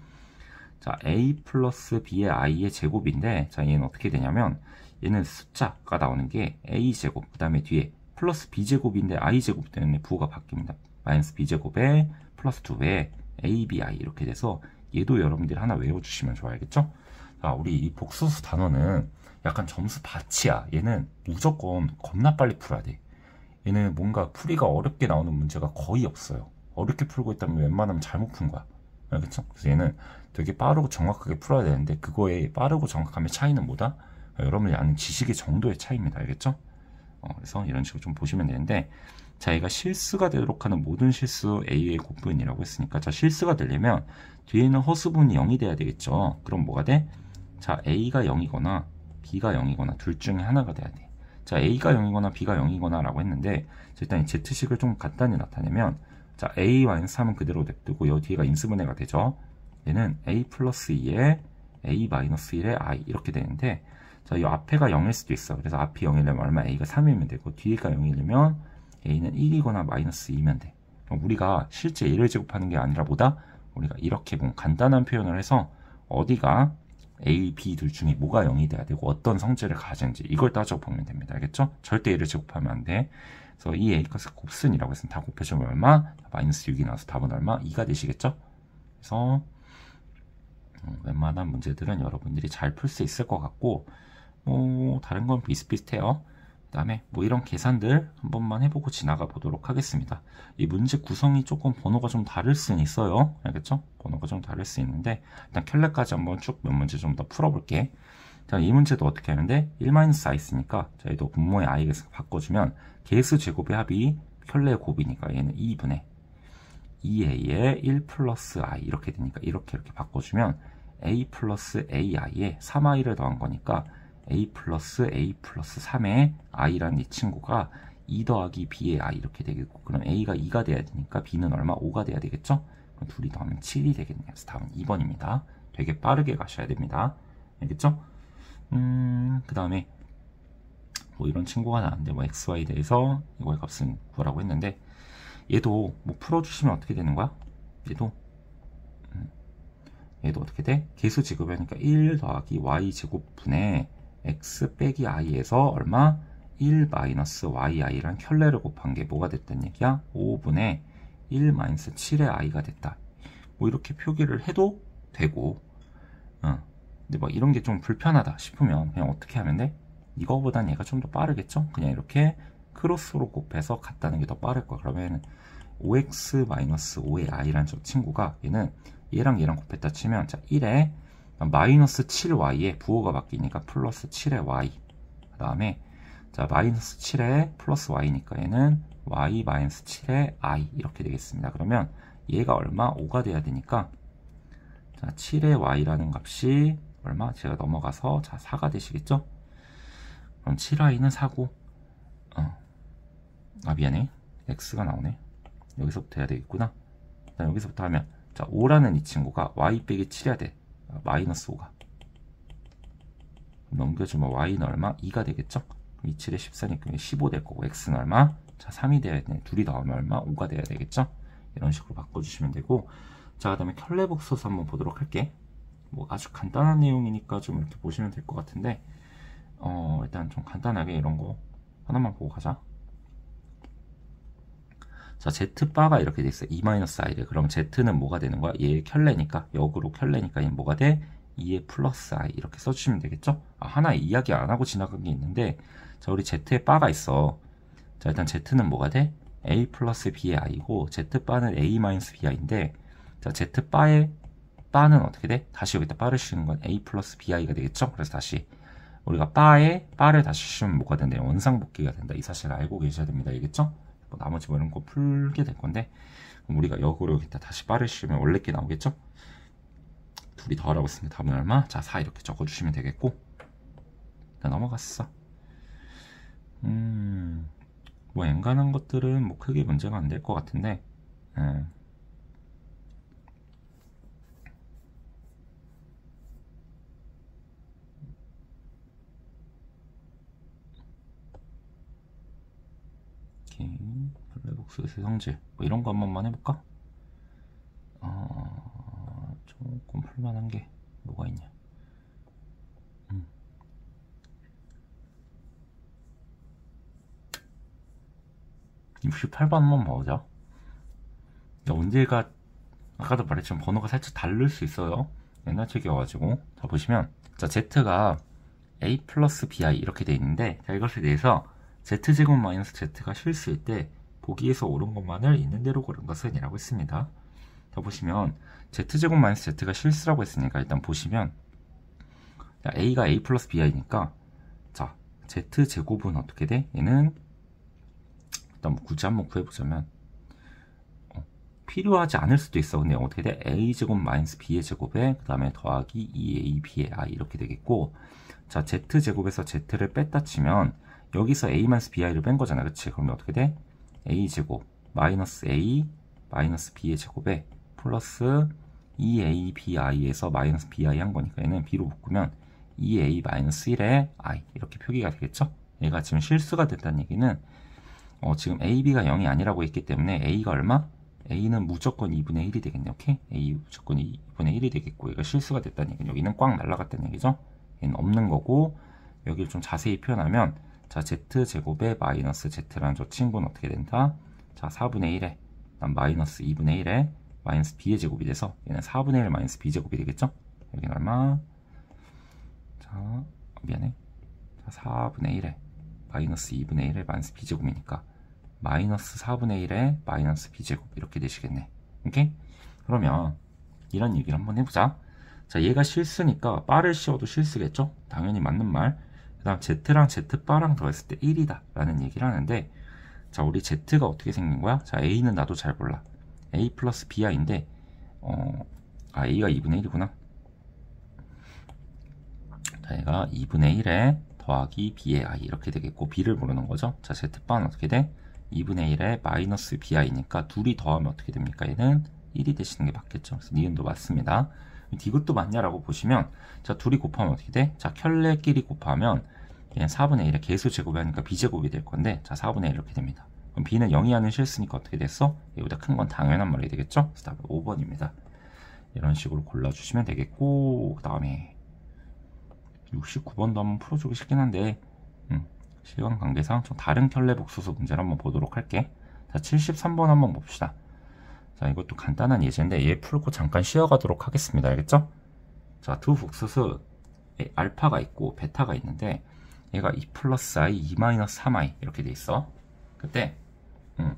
자, a 플러스 b의 i의 제곱인데 자, 얘는 어떻게 되냐면 얘는 숫자가 나오는 게 a제곱 그 다음에 뒤에 플러스 b제곱인데 i제곱 때문에 부호가 바뀝니다. 마이너스 b제곱에 플러스 2에 abi 이렇게 돼서 얘도 여러분들이 하나 외워주시면 좋아야겠죠? 자, 우리 이 복수수 단어는 약간 점수 받치야. 얘는 무조건 겁나 빨리 풀어야 돼. 얘는 뭔가 풀이가 어렵게 나오는 문제가 거의 없어요. 어렵게 풀고 있다면 웬만하면 잘못 푼 거야. 알겠죠? 그래서 얘는 되게 빠르고 정확하게 풀어야 되는데 그거의 빠르고 정확함의 차이는 뭐다? 여러분이 아는 지식의 정도의 차이입니다. 알겠죠? 그래서 이런 식으로 좀 보시면 되는데 자, 얘가 실수가 되도록 하는 모든 실수 A의 곱분이라고 했으니까 자, 실수가 되려면 뒤에는 허수분이 0이 돼야 되겠죠. 그럼 뭐가 돼? 자, A가 0이거나 B가 0이거나 둘 중에 하나가 돼야 돼. 자, A가 0이거나 B가 0이거나 라고 했는데 일단 이 Z식을 좀 간단히 나타내면 자, A-3은 그대로 냅두고 여 뒤에가 인수분해가 되죠. 얘는 A 플러스 2에 A 마이너스 1에 I 이렇게 되는데 자, 이 앞에가 0일 수도 있어. 그래서 앞이 0이려면 얼마? A가 3이면 되고 뒤에가 0이려면 A는 1이거나 마이너스 2면 돼. 그럼 우리가 실제 A를 제곱하는 게 아니라 뭐다? 우리가 이렇게 간단한 표현을 해서 어디가 A, B 둘 중에 뭐가 0이 돼야 되고 어떤 성질을 가지는지 이걸 따져보면 됩니다. 알겠죠? 절대 A를 제곱하면 안 돼. 그래서 이 A 값을 곱순이라고 했으면 다 곱해주면 얼마? 마이너스 6이 나와서 답은 얼마? 2가 되시겠죠? 그래서 웬만한 문제들은 여러분들이 잘 풀 수 있을 것 같고 다른 건 비슷비슷해요. 그 다음에 이런 계산들 한 번만 해보고 지나가 보도록 하겠습니다. 이 문제 구성이 조금 번호가 좀 다를 수는 있어요. 알겠죠? 번호가 좀 다를 수 있는데 일단 켤레까지 한번 쭉 몇 문제 좀 더 풀어볼게. 자, 이 문제도 어떻게 하는데 1-i 있으니까 자, 얘도 분모의 i를 바꿔주면 개수 제곱의 합이 켤레의 곱이니까 얘는 2분의 2a에 1 플러스 i 이렇게 되니까 이렇게 바꿔주면 a 플러스 ai에 3i를 더한 거니까 a 플러스 3의 i라는 이 친구가 2 더하기 b의 i 이렇게 되겠고 그럼 a가 2가 돼야 되니까 b는 얼마? 5가 돼야 되겠죠? 그럼 둘이 더하면 7이 되겠네요. 그래서 다음은 2번입니다. 되게 빠르게 가셔야 됩니다. 알겠죠? 그 다음에 이런 친구가 나왔는데 xy에 대해서 이거의 값은 구하라고 했는데 얘도 풀어주시면 어떻게 되는 거야? 얘도 어떻게 돼? 개수 제곱하니까 1 더하기 y 제곱분의 x 빼기 i에서 얼마? 1 마이너스 yi란 켤레를 곱한 게 뭐가 됐단 얘기야? 5분의 1 마이너스 7의 i가 됐다. 이렇게 표기를 해도 되고 근데 이런 게 좀 불편하다 싶으면 그냥 어떻게 하면 돼? 이거보단 얘가 좀 더 빠르겠죠? 그냥 이렇게 크로스로 곱해서 같다는 게 더 빠를 거야. 그러면 5x-5의 i라는 저 친구가 얘랑 얘랑 곱했다 치면 자 1에 마이너스 7y에 부호가 바뀌니까 플러스 7의 y 그 다음에 자 마이너스 7에 플러스 y니까 얘는 y 마이너스 7의 i 이렇게 되겠습니다. 그러면 얘가 얼마? 5가 돼야 되니까 자 7의 y라는 값이 얼마? 제가 넘어가서 자 4가 되시겠죠? 그럼 7i는 4고 미안해 x가 나오네. 여기서부터 해야 되겠구나. 일단 여기서부터 하면 자 5라는 이 친구가 y 빼기 7해야 돼. 마이너스 5가 넘겨주면 y는 얼마? 2가 되겠죠? 그럼 2, 7에 14니까 15 될 거고 x는 얼마? 자, 3이 돼야 되네. 둘이 더하면 얼마? 5가 돼야 되겠죠? 이런 식으로 바꿔주시면 되고, 자, 그 다음에 켤레복소수 한번 보도록 할게. 뭐 아주 간단한 내용이니까 좀 이렇게 보시면 될 것 같은데, 일단 좀 간단하게 이런 거 하나만 보고 가자. 자, Z바가 이렇게 돼 있어. 2-i래. 그럼 Z는 뭐가 되는 거야? 얘 켤레니까, 역으로 켤레니까 얘 뭐가 돼? 2의 플러스 i 이렇게 써주시면 되겠죠? 하나 이야기 안 하고 지나간 게 있는데, 자, 우리 Z에 바가 있어. 자, 일단 Z는 뭐가 돼? a 플러스 b의 i고, Z바는 a 마이너스 bi인데, 자, Z바의 바는 어떻게 돼? 다시 여기다 바를 씌우는 건 a 플러스 bi가 되겠죠? 그래서 다시 우리가 바를 다시 씌우면 뭐가 된다? 원상복귀가 된다. 이 사실을 알고 계셔야 됩니다. 알겠죠? 뭐 나머지 뭐 이런 거 풀게 될 건데, 그럼 우리가 역으로 여기다 다시 바를 씌우면 원래 게 나오겠죠? 둘이 더하라고 했으니까 답은 얼마? 자, 4 이렇게 적어주시면 되겠고, 일단 넘어갔어. 뭐 엔간한 것들은 뭐 크게 문제가 안 될 것 같은데, 켤레복소수의 성질 뭐 이런 거 한 번만 해볼까? 조금 풀만한 게 뭐가 있냐? 68번 한번 보자. 문제가 아까도 말했지만 번호가 살짝 다를 수 있어요. 옛날 책이어가지고. 자, 보시면, 자, Z가 a 플러스 bi 이렇게 돼 있는데, 자, 이것에 대해서 z제곱 마이너스 z가 실수일 때 보기에서 옳은 것만을 있는 대로 고른 것은 이라고 했습니다. 자, 보시면 z제곱 마이너스 z가 실수라고 했으니까 일단 보시면, 자, a가 a 플러스 bi니까, 자, z제곱은 어떻게 돼? 얘는 일단 뭐 굳이 한번 구해보자면, 필요하지 않을 수도 있어. 근데 어떻게 돼? a제곱 마이너스 b의 제곱에 그 다음에 더하기 2ab의 i 이렇게 되겠고, 자, z제곱에서 z를 뺐다 치면 여기서 a 마이너스 bi를 뺀 거잖아. 그치? 그러면 어떻게 돼? a제곱 마이너스 a 마이너스 b의 제곱에 플러스 2abi에서 마이너스 bi 한 거니까 얘는 b로 묶으면 2a 마이너스 1의 i 이렇게 표기가 되겠죠? 얘가 지금 실수가 됐다는 얘기는 지금 ab가 0이 아니라고 했기 때문에 a가 얼마? a는 무조건 2분의 1이 되겠네. 오케이? a 무조건 2분의 1이 되겠고, 얘가 실수가 됐다는 얘기는 여기는 꽉 날라갔다는 얘기죠? 얘는 없는 거고, 여기를 좀 자세히 표현하면, 자, z제곱에 마이너스 z라는 저 친구는 어떻게 된다? 자, 4분의 1에 마이너스 2분의 1에 마이너스 b의 제곱이 돼서 얘는 4분의 1 마이너스 b제곱이 되겠죠? 여기는 얼마? 자, 미안해. 자, 4분의 1에 마이너스 2분의 1에 마이너스 b제곱이니까 마이너스 4분의 1에 마이너스 b제곱 이렇게 되시겠네. 오케이? 그러면 이런 얘기를 한번 해보자. 자, 얘가 실수니까 바를 씌워도 실수겠죠? 당연히 맞는 말. 그 다음 z랑 z바랑 더했을 때 1이다 라는 얘기를 하는데, 자, 우리 z가 어떻게 생긴 거야? 자, a는 나도 잘 몰라. a 플러스 bi인데 a가 2분의 1이구나. 자, 얘가 2분의 1에 더하기 b의 i 이렇게 되겠고, b를 모르는 거죠. 자, z바는 어떻게 돼? 2분의 1에 마이너스 bi니까 둘이 더하면 어떻게 됩니까? 얘는 1이 되시는 게 맞겠죠. 그래서 니은도 맞습니다. 디귿도 맞냐라고 보시면, 자, 둘이 곱하면 어떻게 돼? 자, 켤레끼리 곱하면 얘는 4분의 1에 개수 제곱이 하니까 b제곱이 될 건데, 자, 4분의 1 이렇게 됩니다. 그럼 b는 0이 하는 실수니까 어떻게 됐어? 얘보다 큰 건 당연한 말이 되겠죠? 그래서 답은 5번입니다. 이런 식으로 골라주시면 되겠고, 그 다음에 69번도 한번 풀어주고 싶긴 한데, 시간 관계상 좀 다른 켤레복소수 문제를 한번 보도록 할게. 자, 73번 한번 봅시다. 자, 이것도 간단한 예제인데 얘 풀고 잠깐 쉬어가도록 하겠습니다. 알겠죠? 자, 두 복소수 알파가 있고 베타가 있는데, 얘가 2 플러스 i, 2 마이너스 3i 이렇게 돼 있어. 그때 자,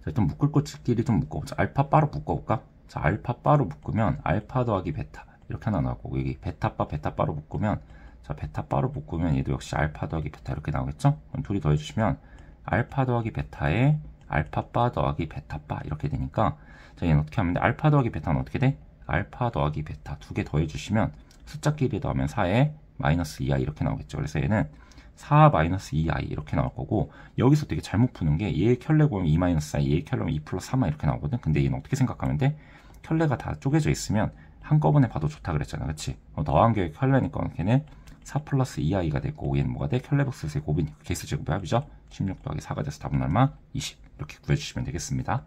일단 묶을 것끼리 좀 묶어보자. 알파 바로 묶어볼까? 자, 알파 바로 묶으면 알파 더하기 베타 이렇게 하나 나오고, 여기 베타 바로 묶으면, 자, 베타 바로 묶으면 얘도 역시 알파 더하기 베타 이렇게 나오겠죠? 그럼 둘이 더해주시면 알파 더하기 베타에 알파 바 더하기 베타 바 이렇게 되니까, 자, 얘는 어떻게 하면 돼? 알파 더하기 베타는 어떻게 돼? 알파 더하기 베타 두 개 더해주시면 숫자끼리 더하면 4에 마이너스 2i 이렇게 나오겠죠. 그래서 얘는 4 마이너스 2i 이렇게 나올 거고, 여기서 되게 잘못 푸는 게 얘 켤레 구하면 2 마이너스 i, 얘 켤레 구하면 2 플러스 3i 이렇게 나오거든. 근데 얘는 어떻게 생각하면 돼? 켤레가 다 쪼개져 있으면 한꺼번에 봐도 좋다 그랬잖아. 그치? 더한 계획 하려니까 걔는 4 플러스 2i가 되고 얘는 뭐가 돼? 켈레복스의 곱이니까 개수 제곱의 합이죠. 16 더하기 4가 돼서 답은 얼마? 20 이렇게 구해주시면 되겠습니다.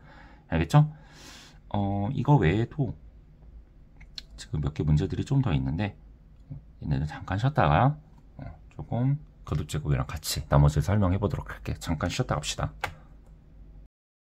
알겠죠? 이거 외에도 지금 몇 개 문제들이 좀 더 있는데 얘네는 잠깐 쉬었다가 조금 거듭 제곱이랑 같이 나머지를 설명해 보도록 할게. 잠깐 쉬었다 갑시다.